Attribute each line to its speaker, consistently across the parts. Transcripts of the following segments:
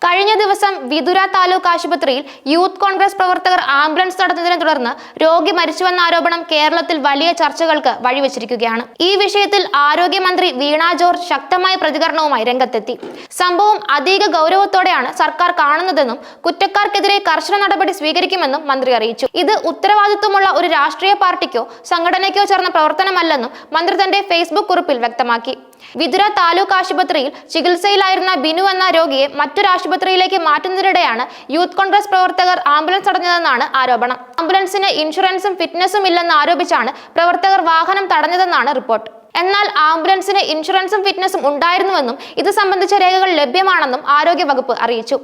Speaker 1: കഴിഞ്ഞ ദിവസം വിതുര താലൂക്ക് ആശുപത്രിയിൽ യൂത്ത് കോൺഗ്രസ് പ്രവർത്തകർ ആംബുലൻസ് തടഞ്ഞതിനെ തുടർന്ന് രോഗി മരിച്ചുവെന്ന ആരോപണം കേരളത്തിൽ വലിയ ചർച്ചകൾക്ക് വഴിവെച്ചിരിക്കുകയാണ്. ഈ വിഷയത്തിൽ ആരോഗ്യമന്ത്രി വീണ ജോർജ് ശക്തമായ പ്രതികരണവുമായി രംഗത്തെത്തി. സംഭവം അതീവ ഗൗരവത്തോടെയാണ് സർക്കാർ കാണുന്നതെന്നും കുറ്റക്കാർക്കെതിരെ കർശന നടപടി സ്വീകരിക്കുമെന്നും മന്ത്രി അറിയിച്ചു. ഇത് ഉത്തരവാദിത്വമുള്ള ഒരു രാഷ്ട്രീയ പാർട്ടിക്കോ സംഘടനയ്ക്കോ ചേർന്ന പ്രവർത്തനമല്ലെന്നും മന്ത്രി തന്റെ ഫേസ്ബുക്ക് കുറിപ്പിൽ വ്യക്തമാക്കി. വിതുര താലൂക്ക് ആശുപത്രിയിൽ ചികിത്സയിലായിരുന്ന ബിനു എന്ന രോഗിയെ മറ്റൊരു ആശുപത്രിയിലേക്ക് മാറ്റുന്നതിനിടെയാണ് യൂത്ത് കോൺഗ്രസ് പ്രവർത്തകർ ആംബുലൻസ് തടഞ്ഞതെന്നാണ് ആരോപണം. ആംബുലൻസിന് ഇൻഷുറൻസും ഫിറ്റ്നസും ഇല്ലെന്ന് ആരോപിച്ചാണ് പ്രവർത്തകർ വാഹനം തടഞ്ഞതെന്നാണ് റിപ്പോർട്ട്. എന്നാൽ ആംബുലൻസിന് ഇൻഷുറൻസും ഫിറ്റ്നസും ഉണ്ടായിരുന്നുവെന്നും ഇത് സംബന്ധിച്ച രേഖകൾ ലഭ്യമാണെന്നും ആരോഗ്യവകുപ്പ് അറിയിച്ചു.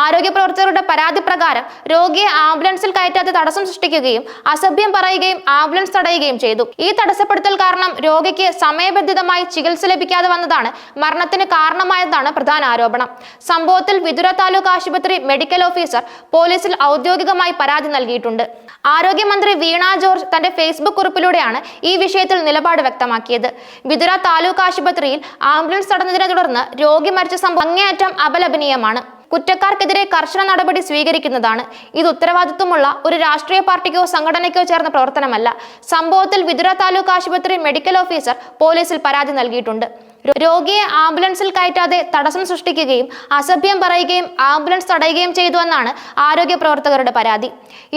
Speaker 1: ആരോഗ്യ പ്രവർത്തകരുടെ പരാതി പ്രകാരം രോഗിയെ ആംബുലൻസിൽ കയറ്റാതെ തടസ്സം സൃഷ്ടിക്കുകയും അസഭ്യം പറയുകയും ആംബുലൻസ് തടയുകയും ചെയ്തു. ഈ തടസ്സപ്പെടുത്തൽ കാരണം രോഗിക്ക് സമയബന്ധിതമായി ചികിത്സ ലഭിക്കാതെ വന്നതാണ് മരണത്തിന് കാരണമായതാണ് പ്രധാന ആരോപണം. സംഭവത്തിൽ വിതുര താലൂക്ക് ആശുപത്രി മെഡിക്കൽ ഓഫീസർ പോലീസിൽ ഔദ്യോഗികമായി പരാതി നൽകിയിട്ടുണ്ട്. ആരോഗ്യമന്ത്രി വീണ ജോർജ് തന്റെ ഫേസ്ബുക്ക് കുറിപ്പിലൂടെയാണ് ഈ വിഷയത്തിൽ നിലപാട് വ്യക്തമാക്കിയത്. വിതുര താലൂക്ക് ആശുപത്രിയിൽ ആംബുലൻസ് തടഞ്ഞതിനെ തുടർന്ന് രോഗി മരിച്ച സംഭവം അങ്ങേയറ്റം അപലപനീയമാണ്. കുറ്റക്കാർക്കെതിരെ കർശന നടപടി സ്വീകരിക്കുന്നതാണ്. ഇത് ഉത്തരവാദിത്വമുള്ള ഒരു രാഷ്ട്രീയ പാർട്ടിക്കോ സംഘടനയ്ക്കോ ചേർന്ന പ്രവർത്തനമല്ല. സംഭവത്തിൽ വിതുര താലൂക്ക് ആശുപത്രി മെഡിക്കൽ ഓഫീസർ പോലീസിൽ പരാതി നൽകിയിട്ടുണ്ട്. രോഗിയെ ആംബുലൻസിൽ കയറ്റാതെ തടസ്സം സൃഷ്ടിക്കുകയും അസഭ്യം പറയുകയും ആംബുലൻസ് തടയുകയും ചെയ്തുവെന്നാണ് ആരോഗ്യ പ്രവർത്തകരുടെ പരാതി.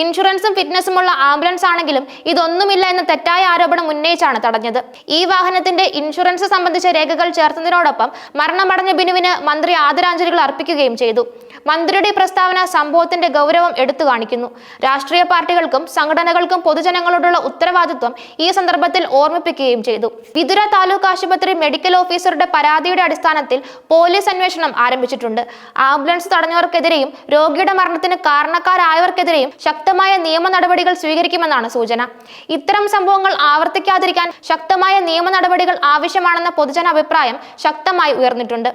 Speaker 1: ഇൻഷുറൻസും ഫിറ്റ്നസുമുള്ള ആംബുലൻസ് ആണെങ്കിലും ഇതൊന്നുമില്ല എന്ന തെറ്റായ ആരോപണം ഉന്നയിച്ചാണ് തടഞ്ഞത്. ഈ വാഹനത്തിന്റെ ഇൻഷുറൻസ് സംബന്ധിച്ച രേഖകൾ ചേർത്തതിനോടൊപ്പം മരണമടഞ്ഞ ബിനുവിന് മന്ത്രി ആദരാഞ്ജലികൾ അർപ്പിക്കുകയും ചെയ്തു. മന്ത്രിയുടെ പ്രസ്താവന സംഭവത്തിന്റെ ഗൗരവം എടുത്തു കാണിക്കുന്നു. രാഷ്ട്രീയ പാർട്ടികൾക്കും സംഘടനകൾക്കും പൊതുജനങ്ങളോടുള്ള ഉത്തരവാദിത്വം ഈ സന്ദർഭത്തിൽ ഓർമ്മിപ്പിക്കുകയും ചെയ്തു. വിതുര താലൂക്ക് ആശുപത്രി മെഡിക്കൽ ഓഫീസറുടെ പരാതിയുടെ അടിസ്ഥാനത്തിൽ പോലീസ് അന്വേഷണം ആരംഭിച്ചിട്ടുണ്ട്. ആംബുലൻസ് തടഞ്ഞവർക്കെതിരെയും രോഗിയുടെ മരണത്തിന് കാരണക്കാരായവർക്കെതിരെയും ശക്തമായ നിയമ നടപടികൾ സ്വീകരിക്കുമെന്നാണ് സൂചന. ഇത്തരം സംഭവങ്ങൾ ആവർത്തിക്കാതിരിക്കാൻ ശക്തമായ നിയമ നടപടികൾ ആവശ്യമാണെന്ന പൊതുജന അഭിപ്രായം ശക്തമായി ഉയർന്നിട്ടുണ്ട്.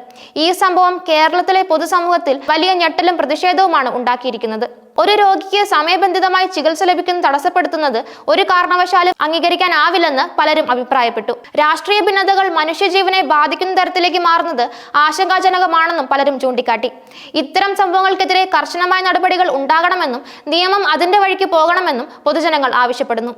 Speaker 1: ഈ സംഭവം കേരളത്തിലെ പൊതുസമൂഹത്തിൽ വലിയ ഞെട്ടലും പ്രതിഷേധവുമാണ് ഉണ്ടാക്കിയിരിക്കുന്നത്. ഒരു രോഗിക്ക് സമയബന്ധിതമായി ചികിത്സ ലഭിക്കുന്നത് തടസ്സപ്പെടുത്തുന്നത് ഒരു കാരണവശാലും അംഗീകരിക്കാനാവില്ലെന്ന് പലരും അഭിപ്രായപ്പെട്ടു. രാഷ്ട്രീയ ഭിന്നതകൾ മനുഷ്യജീവനെ ബാധിക്കുന്ന തരത്തിലേക്ക് മാറുന്നത് ആശങ്കാജനകമാണെന്നും പലരും ചൂണ്ടിക്കാട്ടി. ഇത്തരം സംഭവങ്ങൾക്കെതിരെ കർശനമായ നടപടികൾ ഉണ്ടാകണമെന്നും നിയമം അതിന്റെ വഴിക്ക് പോകണമെന്നും പൊതുജനങ്ങൾ ആവശ്യപ്പെടുന്നു.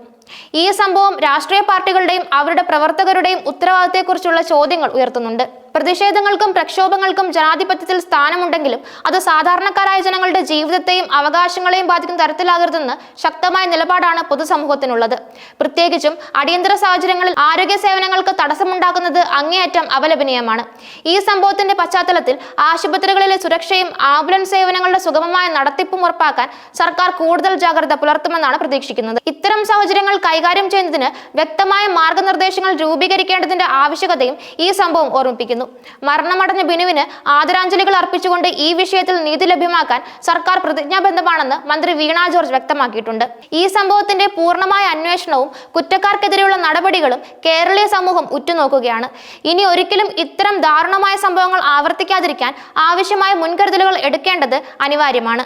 Speaker 1: ഈ സംഭവം രാഷ്ട്രീയ പാർട്ടികളുടെയും അവരുടെ പ്രവർത്തകരുടെയും ഉത്തരവാദിത്തത്തെക്കുറിച്ചുള്ള ചോദ്യങ്ങൾ ഉയർത്തുന്നുണ്ട്. പ്രതിഷേധങ്ങൾക്കും പ്രക്ഷോഭങ്ങൾക്കും ജനാധിപത്യത്തിൽ സ്ഥാനമുണ്ടെങ്കിലും അത് സാധാരണക്കാരായ ജനങ്ങളുടെ ജീവിതത്തെയും അവകാശങ്ങളെയും ബാധിക്കുന്ന തരത്തിലാകരുതെന്ന് ശക്തമായ നിലപാടാണ് പൊതുസമൂഹത്തിനുള്ളത്. പ്രത്യേകിച്ചും അടിയന്തര സാഹചര്യങ്ങളിൽ ആരോഗ്യ സേവനങ്ങൾക്ക് തടസ്സമുണ്ടാക്കുന്നത് അങ്ങേയറ്റം അപലപനീയമാണ്. ഈ സംഭവത്തിന്റെ പശ്ചാത്തലത്തിൽ ആശുപത്രികളിലെ സുരക്ഷയും ആംബുലൻസ് സേവനങ്ങളുടെ സുഗമമായ നടത്തിപ്പും ഉറപ്പാക്കാൻ സർക്കാർ കൂടുതൽ ജാഗ്രത പുലർത്തുമെന്നാണ് പ്രതീക്ഷിക്കുന്നത്. ഇത്തരം സാഹചര്യങ്ങൾ കൈകാര്യം ചെയ്യുന്നതിന് വ്യക്തമായ മാർഗനിർദ്ദേശങ്ങൾ രൂപീകരിക്കേണ്ടതിന്റെ ആവശ്യകതയും ഈ സംഭവം ഓർമ്മിപ്പിക്കുന്നു. മരണമടഞ്ഞ ബിനുവിന് ആദരാഞ്ജലികൾ അർപ്പിച്ചുകൊണ്ട് ഈ വിഷയത്തിൽ നീതി ലഭ്യമാക്കാൻ സർക്കാർ പ്രതിജ്ഞാബദ്ധമാണെന്ന് മന്ത്രി വീണ ജോർജ് വ്യക്തമാക്കിയിട്ടുണ്ട്. ഈ സംഭവത്തിന്റെ പൂർണ്ണമായ അന്വേഷണവും കുറ്റക്കാർക്കെതിരെയുള്ള നടപടികളും കേരളീയ സമൂഹം ഉറ്റുനോക്കുകയാണ്. ഇനി ഒരിക്കലും ഇത്തരം ദാരുണമായ സംഭവങ്ങൾ ആവർത്തിക്കാതിരിക്കാൻ ആവശ്യമായ മുൻകരുതലുകൾ എടുക്കേണ്ടത് അനിവാര്യമാണ്.